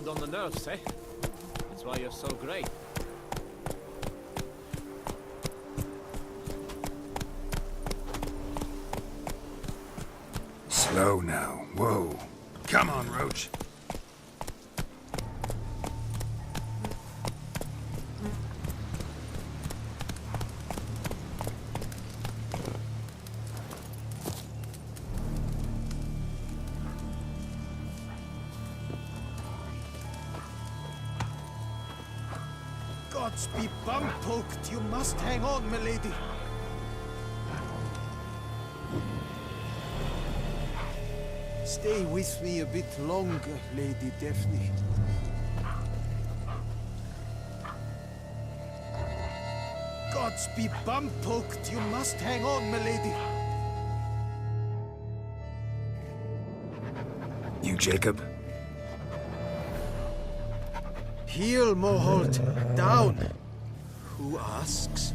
on the nerves, eh? That's why you're so great. Slow now. Whoa. Come on, Roach. Gods be bum-poked. You must hang on, milady. Stay with me a bit longer, Lady Daphne. Gods be bum-poked. You must hang on, milady. You, Jacob? Heel, Moholt. Down. Who asks?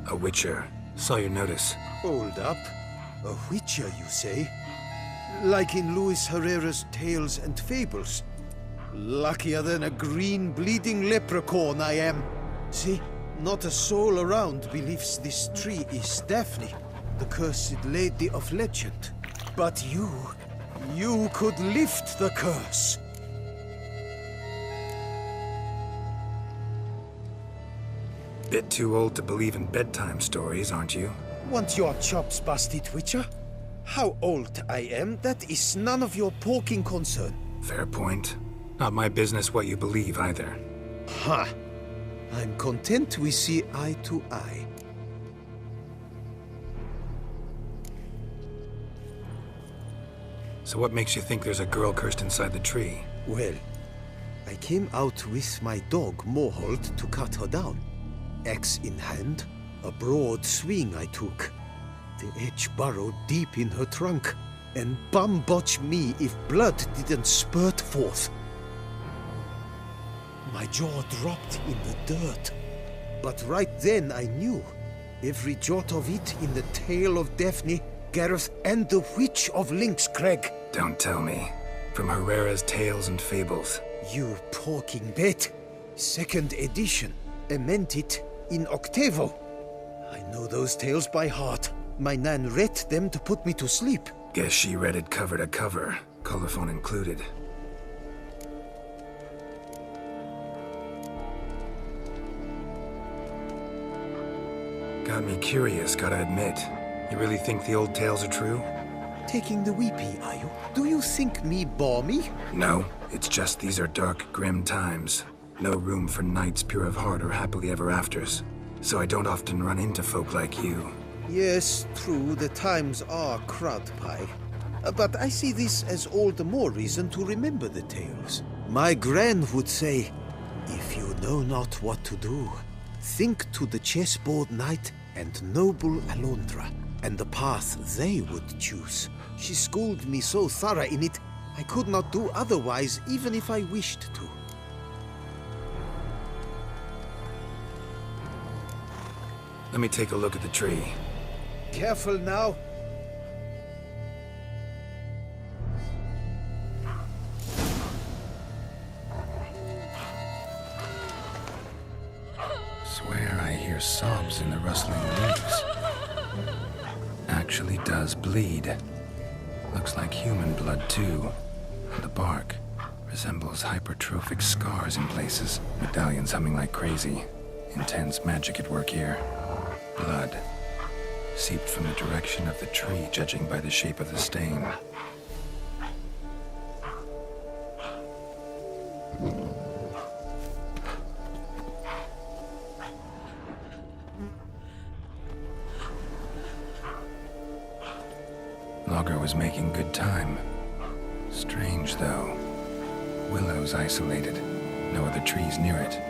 A witcher. Saw your notice. Hold up. A witcher, you say? Like in Luis Herrera's Tales and Fables. Luckier than a green bleeding leprechaun I am. See, not a soul around believes this tree is Daphne, the cursed lady of legend. But you could lift the curse. Bit too old to believe in bedtime stories, aren't you? Want your chops busted, Witcher? How old I am, that is none of your poking concern. Fair point. Not my business what you believe, either. Ha! I'm content we see eye to eye. So what makes you think there's a girl cursed inside the tree? Well, I came out with my dog, Moholt, to cut her down. Axe in hand, a broad swing I took. The edge burrowed deep in her trunk, and bum-botch me if blood didn't spurt forth. My jaw dropped in the dirt. But right then I knew. Every jot of it in the tale of Daphne, Gareth, and the Witch of Lynxcrag. Don't tell me. From Herrera's Tales and Fables. You porking bet. Second edition. I meant it in octavo. I know those tales by heart. My nan read them to put me to sleep. Guess she read it cover to cover, colophon included. Got me curious, gotta admit. You really think the old tales are true? Taking the weepy, are you? Do you think me balmy? No, it's just these are dark, grim times. No room for knights pure of heart or happily ever afters. So I don't often run into folk like you. Yes, true, the times are crud pie. But I see this as all the more reason to remember the tales. My gran would say, if you know not what to do, think to the chessboard knight and noble Alondra, and the path they would choose. She schooled me so thorough in it, I could not do otherwise even if I wished to. Let me take a look at the tree. Careful now. Swear I hear sobs in the rustling leaves. Actually does bleed. Looks like human blood too. And the bark resembles hypertrophic scars in places. Medallions humming like crazy. Intense magic at work here. Blood. Seeped from the direction of the tree, judging by the shape of the stain. Logger was making good time. Strange, though. Willow's isolated. No other trees near it.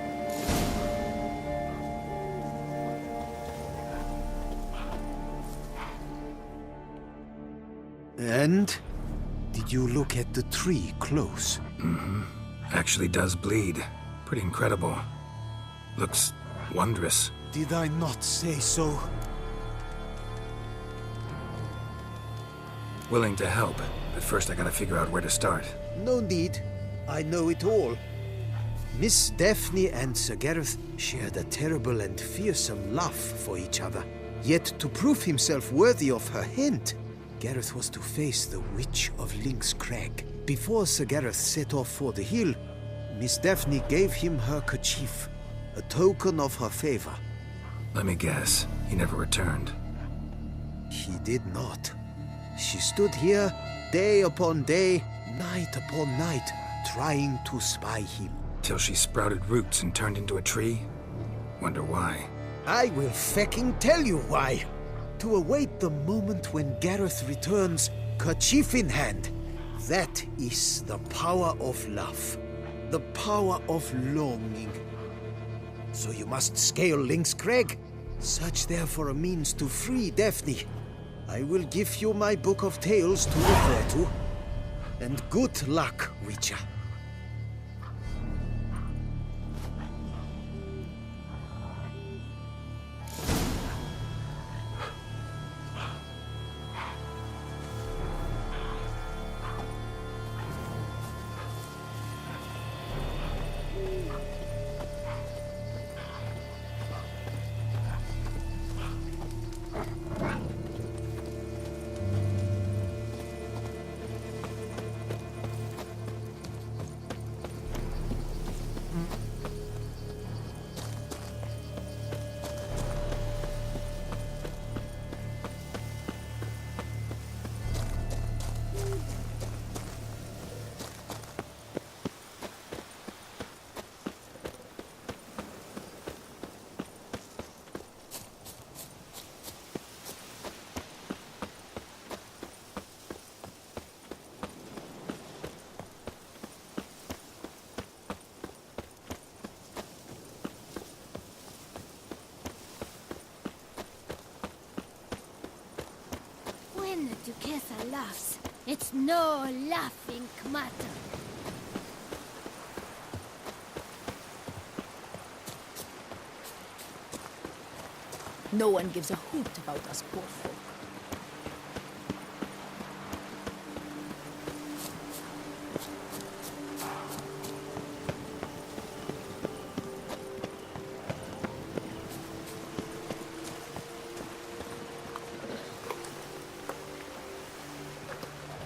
And? Did you look at the tree close? Mm-hmm. Actually does bleed. Pretty incredible. Looks wondrous. Did I not say so? Willing to help, but first I gotta figure out where to start. No need. I know it all. Miss Daphne and Sir Gareth shared a terrible and fearsome love for each other. Yet to prove himself worthy of her hint, Gareth was to face the Witch of Lynx Crag. Before Sir Gareth set off for the hill, Miss Daphne gave him her kerchief, a token of her favor. Let me guess, he never returned. He did not. She stood here day upon day, night upon night, trying to spy him. Till she sprouted roots and turned into a tree? Wonder why. I will fecking tell you why. To await the moment when Gareth returns, kerchief in hand. That is the power of love. The power of longing. So you must scale Lynx Crag. Search there for a means to free Daphne. I will give you my book of tales to refer to. And good luck, Witcher. When the Duquesa laughs, it's no laughing matter. No one gives a hoot about us poor folk.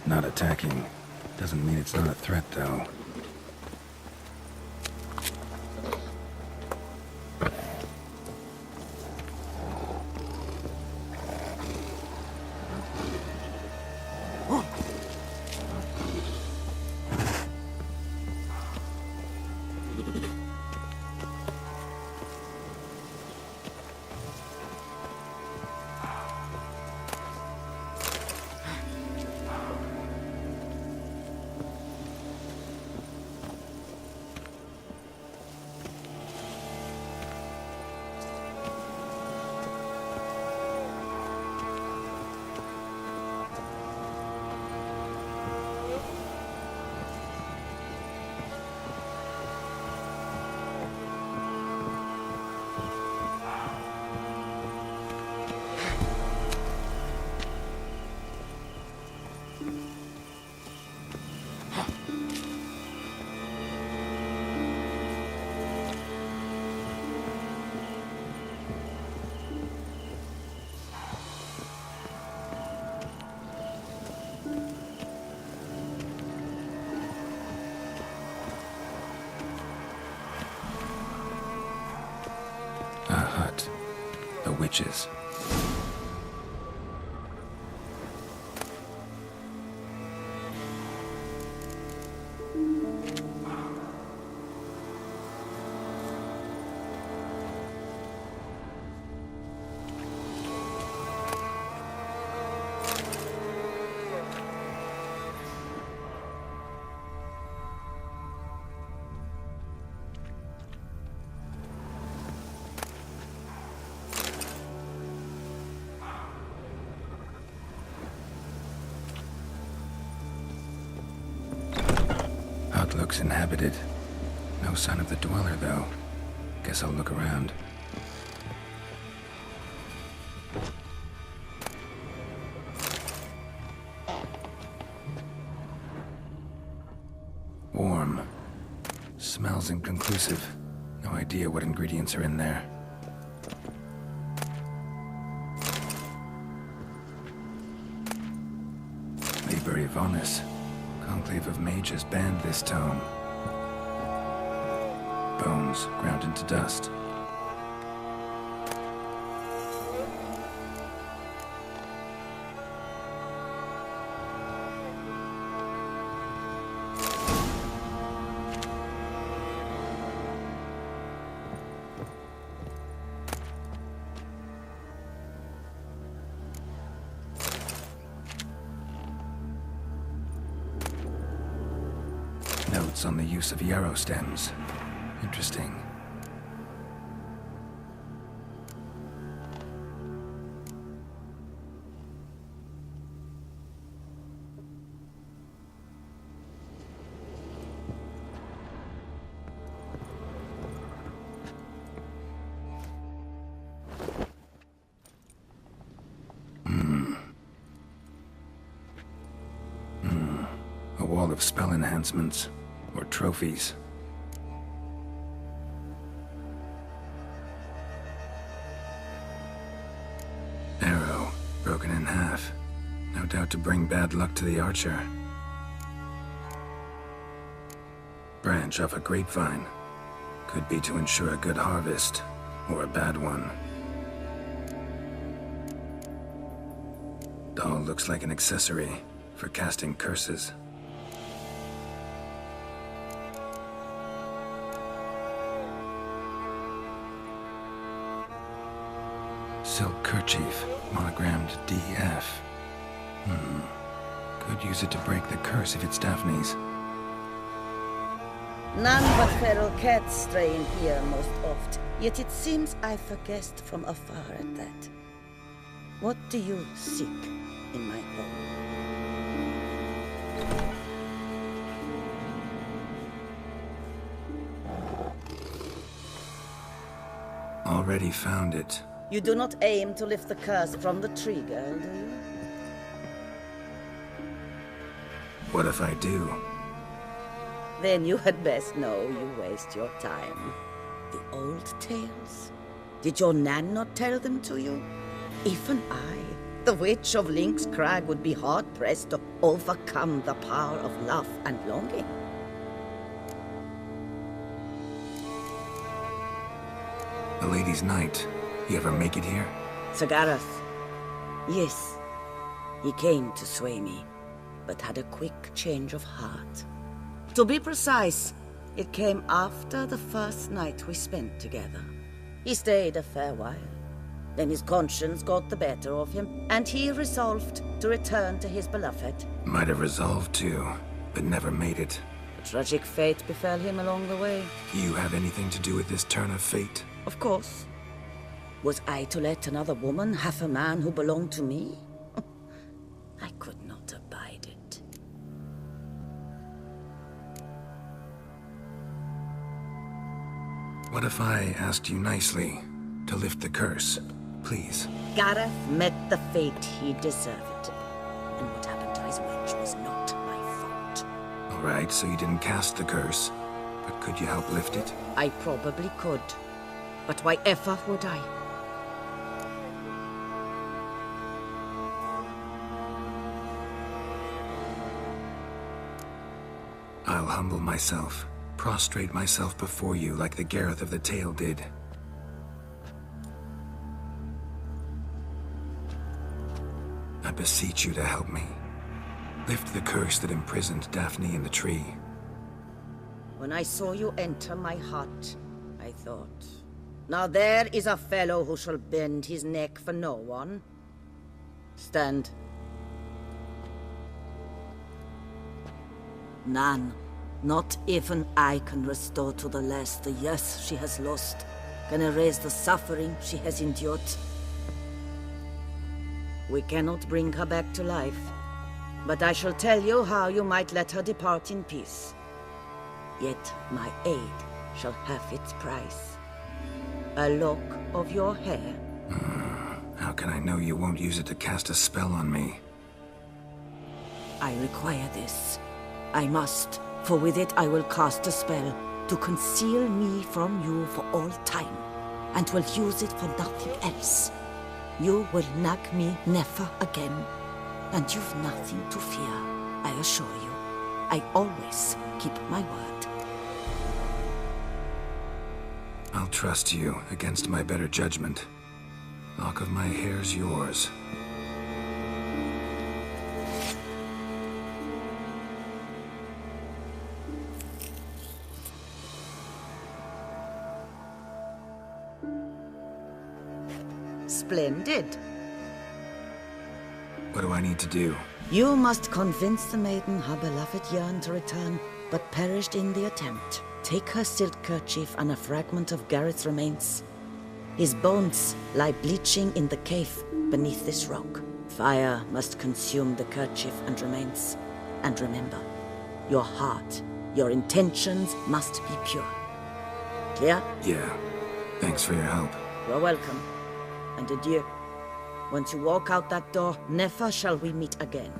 Not attacking. Doesn't mean it's not a threat, though. A hut. The witches. Hut looks inhabited. No sign of the dweller, though. Guess I'll look around. smells inconclusive. No idea what ingredients are in there. Liber Yvonis. Conclave of Mages banned this tome. Bones ground into dust. Notes on the use of yarrow stems. Interesting. A wall of spell enhancements. Or trophies. Arrow, broken in half. No doubt to bring bad luck to the archer. Branch off a grapevine. Could be to ensure a good harvest, or a bad one. Doll looks like an accessory for casting curses. Silk kerchief, monogrammed DF. Could use it to break the curse if it's Daphne's. None but feral cats stray in here most oft, yet it seems I've guessed from afar at that. What do you seek in my home? Already found it. You do not aim to lift the curse from the tree, girl, do you? What if I do? Then you had best know you waste your time. The old tales? Did your Nan not tell them to you? Even I, the witch of Lynx Crag, would be hard-pressed to overcome the power of love and longing. The Lady's Knight. You ever make it here? Sir Gareth. Yes. He came to sway me, but had a quick change of heart. To be precise, it came after the first night we spent together. He stayed a fair while. Then his conscience got the better of him, and he resolved to return to his beloved. Might have resolved to, but never made it. A tragic fate befell him along the way. You have anything to do with this turn of fate? Of course. Was I to let another woman have a man who belonged to me? I could not abide it. What if I asked you nicely to lift the curse, please? Gareth met the fate he deserved. And what happened to his witch was not my fault. All right, so you didn't cast the curse, but could you help lift it? I probably could. But why ever would I? I'll humble myself, prostrate myself before you like the Gareth of the tale did. I beseech you to help me. Lift the curse that imprisoned Daphne in the tree. When I saw you enter my hut, I thought, now there is a fellow who shall bend his neck for no one. Stand. None. Not even I can restore to the lass the years she has lost, can erase the suffering she has endured. We cannot bring her back to life, but I shall tell you how you might let her depart in peace. Yet my aid shall have its price. A lock of your hair. How can I know you won't use it to cast a spell on me? I require this. I must, for with it I will cast a spell. to conceal me from you for all time, and will use it for nothing else. You will nag me never again, and you've nothing to fear, I assure you. I always keep my word. I'll trust you against my better judgment. Lock of my hair's yours. Splendid. What do I need to do? You must convince the maiden her beloved yearned to return, but perished in the attempt. Take her silk kerchief and a fragment of Gareth's remains. His bones lie bleaching in the cave beneath this rock. Fire must consume the kerchief and remains. And remember, your heart, your intentions must be pure. Clear? Yeah. Thanks for your help. You're welcome. And adieu. Once you walk out that door, never shall we meet again.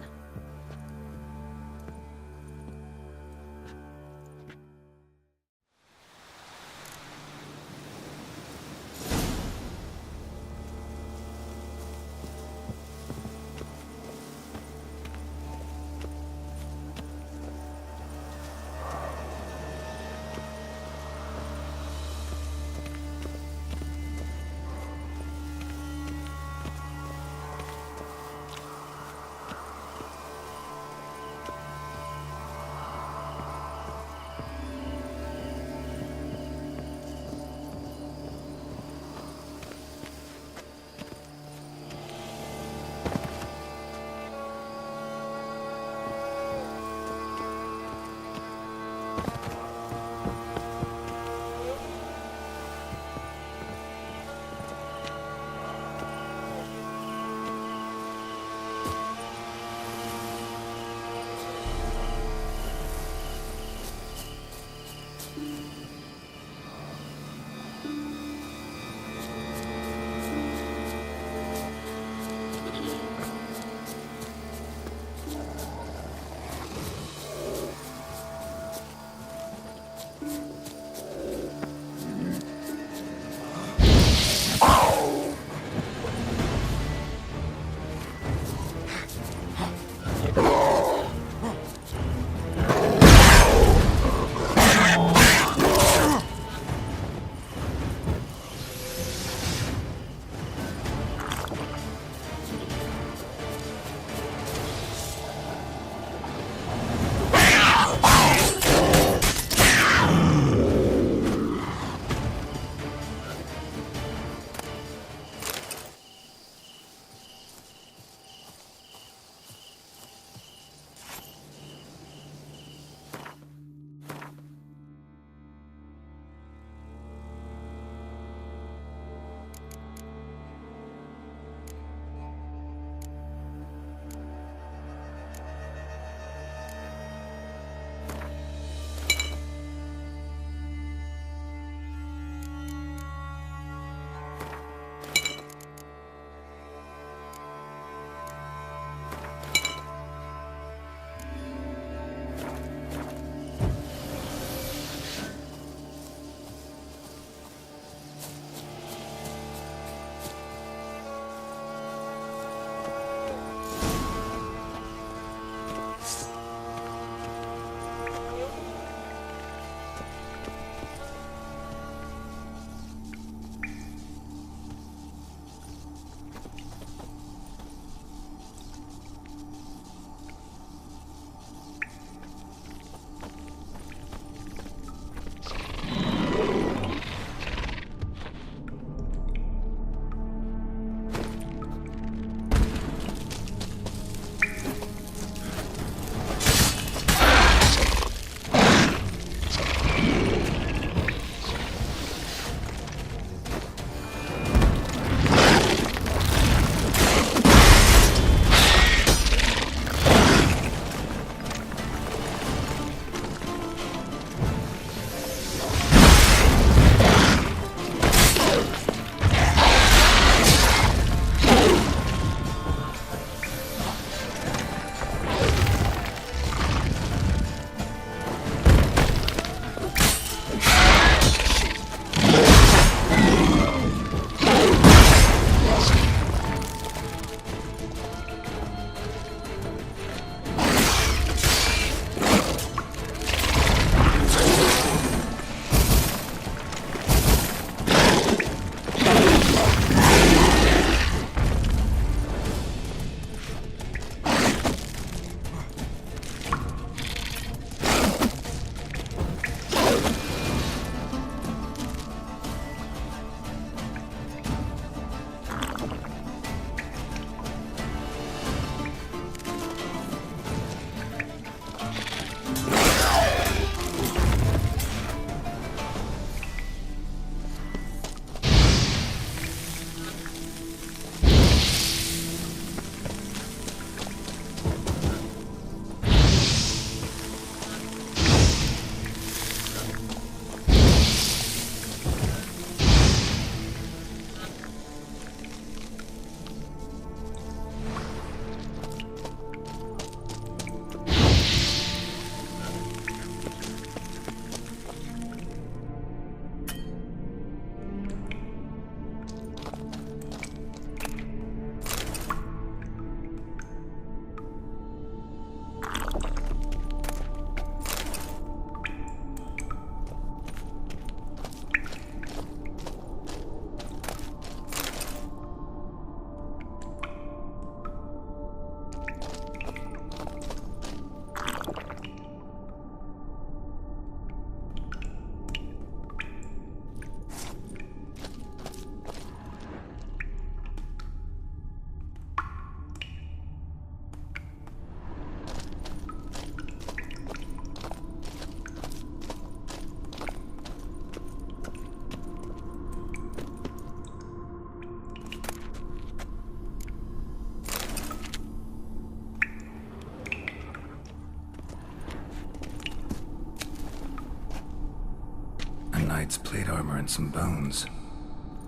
armor and some bones.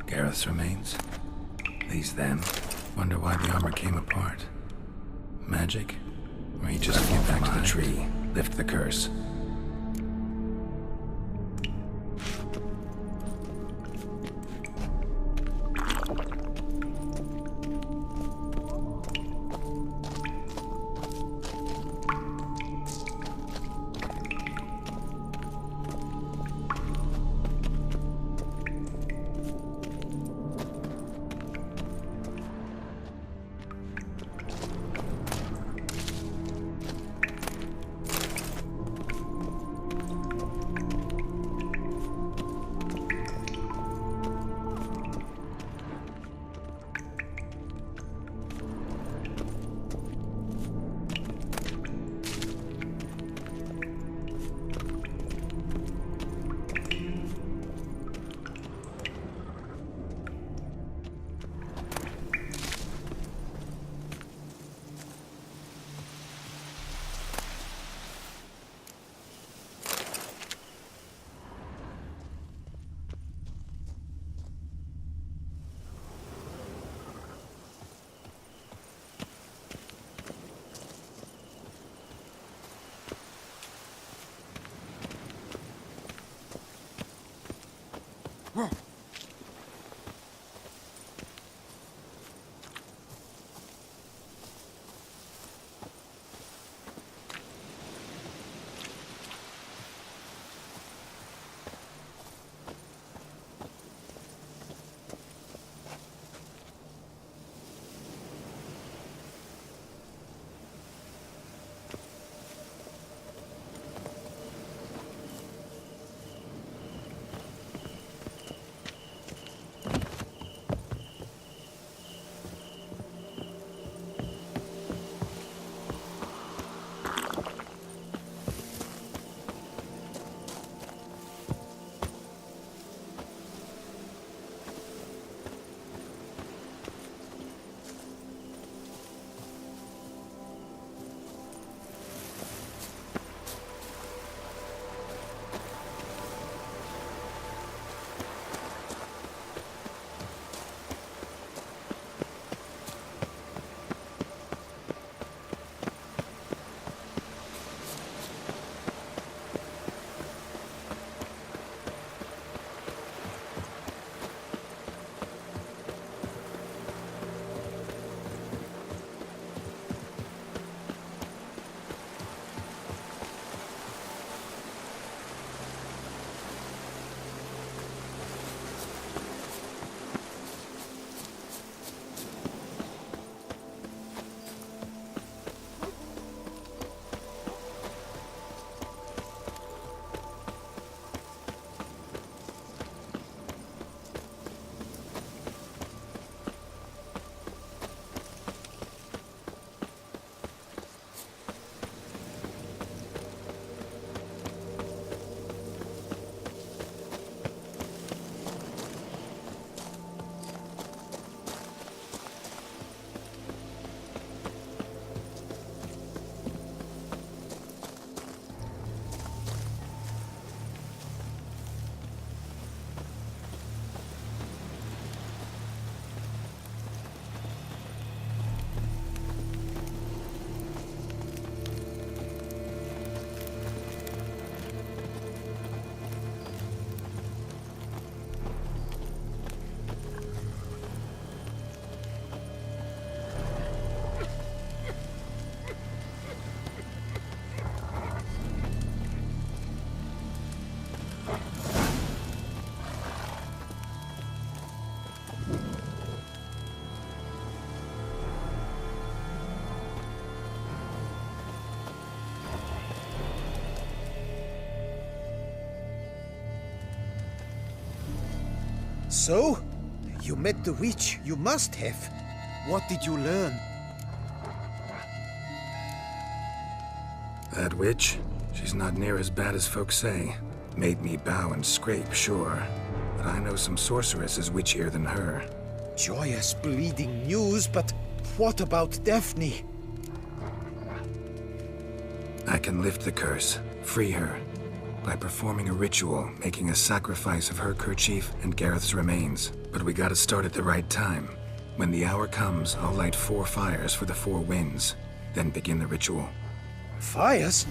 Gareth's remains? These them? Wonder why the armor came apart. Magic? Or he just get back to the tree, lift the curse. So? You met the witch. You must have. What did you learn? That witch? She's not near as bad as folks say. Made me bow and scrape, sure. But I know some sorceresses witchier than her. Joyous bleeding news, but what about Daphne? I can lift the curse, free her. by performing a ritual, making a sacrifice of her kerchief and Gareth's remains. But we gotta start at the right time. When the hour comes, I'll light 4 fires for the 4 winds, then begin the ritual. Fires?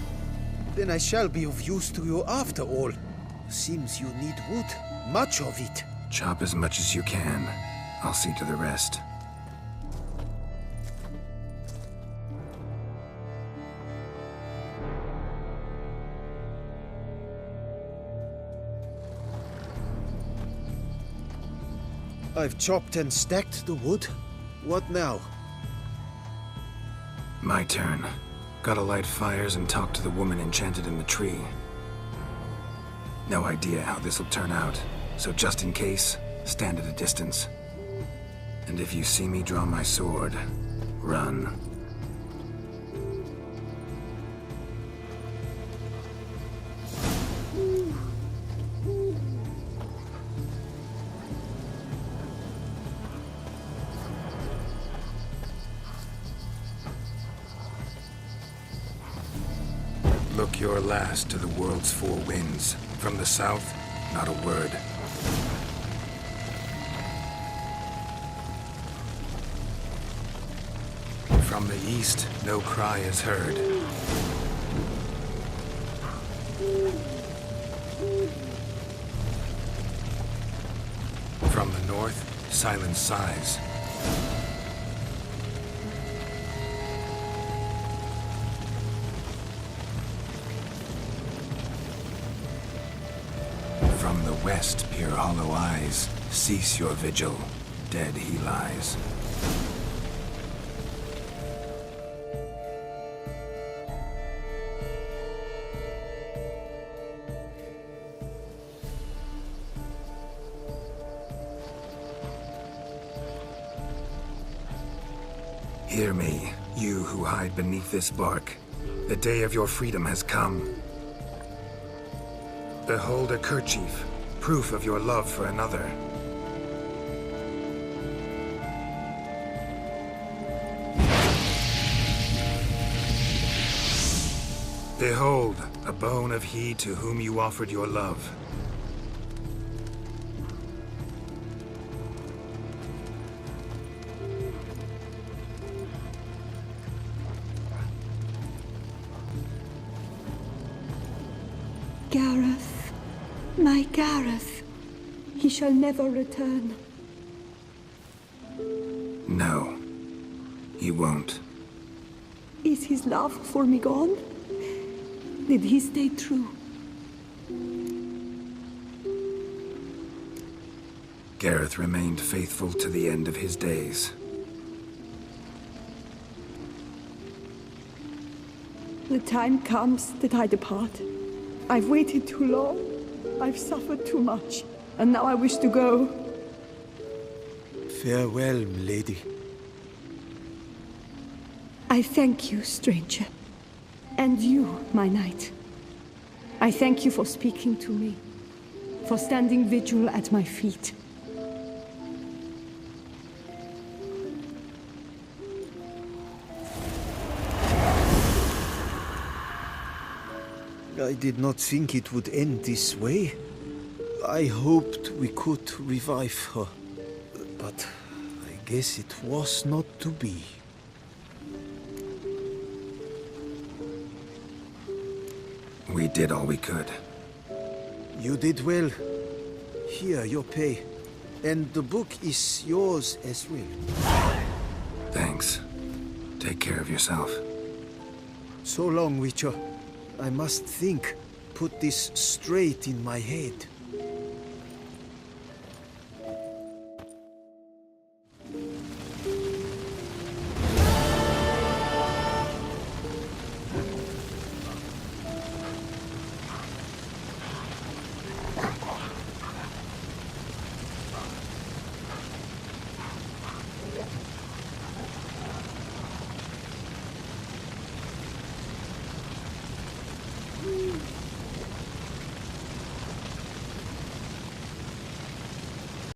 Then I shall be of use to you after all. Seems you need wood. Much of it. Chop as much as you can. I'll see to the rest. I've chopped and stacked the wood. What now? My turn. Gotta light fires and talk to the woman enchanted in the tree. No idea how this'll turn out, so just in case, stand at a distance. And if you see me draw my sword, run. Look your last to the world's 4 winds. From the south, not a word. From the east, no cry is heard. From the north, silence sighs. From the west peer hollow eyes. Cease your vigil. Dead he lies. Hear me, you who hide beneath this bark. The day of your freedom has come. Behold a kerchief, proof of your love for another. Behold, a bone of he to whom you offered your love. Gareth, my Gareth, he shall never return. No, he won't. Is his love for me gone? Did he stay true? Gareth remained faithful to the end of his days. The time comes that I depart. I've waited too long. I've suffered too much. And now I wish to go. Farewell, milady. I thank you, stranger. And you, my knight. I thank you for speaking to me. For standing vigil at my feet. I did not think it would end this way. I hoped we could revive her. But I guess it was not to be. We did all we could. You did well. Here, your pay. And the book is yours as well. Thanks. Take care of yourself. So long, Witcher. I must think. Put this straight in my head.